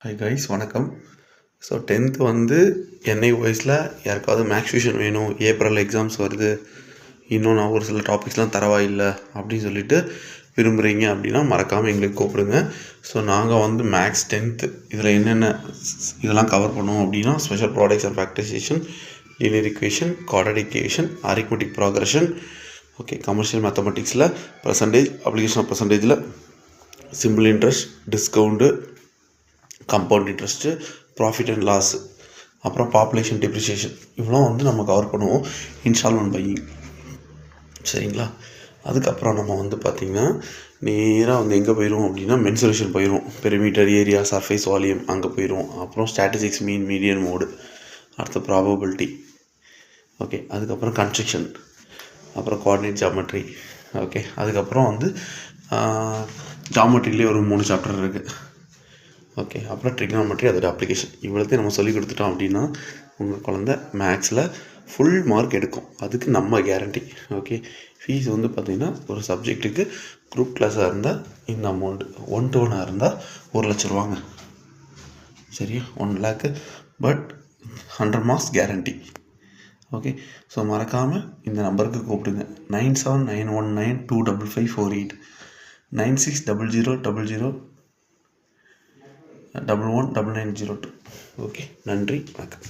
Hi guys, வணக்கம். So 10th வந்து NI வாய்ஸில் யாருக்காவது மேக்ஸ் டியூஷன் வேணும், ஏப்ரல் எக்ஸாம்ஸ் வருது, இன்னும் நான் ஒரு சில டாபிக்ஸ்லாம் தரவா இல்லை அப்படின்னு சொல்லிட்டு விரும்புகிறீங்க அப்படின்னா மறக்காமல் எங்களுக்கு கூப்பிடுங்க. ஸோ நாங்கள் வந்து மேக்ஸ் 10th இதில் என்னென்ன இதெல்லாம் கவர் பண்ணுவோம் அப்படின்னா special products and factorisation, linear equation, quadratic equation, arithmetic progression, okay, commercial மேத்தமெட்டிக்ஸில் பர்சன்டேஜ், அப்ளிகேஷன் ஆஃப் பர்சன்டேஜில் simple interest, discount, compound interest, profit and loss, அப்புறம் பாப்புலேஷன் டெப்ரிசியேஷன், இவ்வளோ வந்து நம்ம கவர் பண்ணுவோம் இன்ஸ்டால்மெண்ட் பையிங். சரிங்களா? அதுக்கப்புறம் நம்ம வந்து பார்த்திங்கன்னா நேராக வந்து எங்கே போயிடுவோம் அப்படின்னா மென்சுரேஷன் போயிடுவோம். பெரிமீட்டர், ஏரியா, சர்ஃபேஸ், வால்யூம் அங்கே போயிடுவோம். அப்புறம் ஸ்டாட்டிஸ்டிக்ஸ், மீன், மீடியன், மோடு, அடுத்த ப்ராபபிலிட்டி, ஓகே. அதுக்கப்புறம் கன்ஸ்ட்ரக்ஷன், அப்புறம் கோஆர்டினேட் ஜாமெட்ரி, ஓகே. அதுக்கப்புறம் வந்து ஜாமெட்ரிலேயே ஒரு 3 சாப்டர் இருக்குது, ஓகே. அப்புறம் ட்ரிக்னாமெட்ரி, அதோட அப்ளிகேஷன். இவ்வளோத்தையும் நம்ம சொல்லி கொடுத்துட்டோம் அப்படின்னா உங்கள் குழந்த மேக்ஸில் ஃபுல் மார்க் எடுக்கும். அதுக்கு நம்ம கேரண்டி, ஓகே. ஃபீஸ் வந்து பார்த்திங்கன்னா ஒரு சப்ஜெக்ட்டுக்கு குரூப் கிளாஸாக இருந்தால் இந்த அமௌண்ட்டு, 1-to-1 இருந்தால் 1,00,000 ரூபாங்க. சரியா? 1 lakh, but 100 marks guarantee, okay. So மறக்காமல் இந்த நம்பருக்கு கூப்பிடுங்க. 9791925548, 960000119902. ஓகே, நன்றி, வணக்கம்.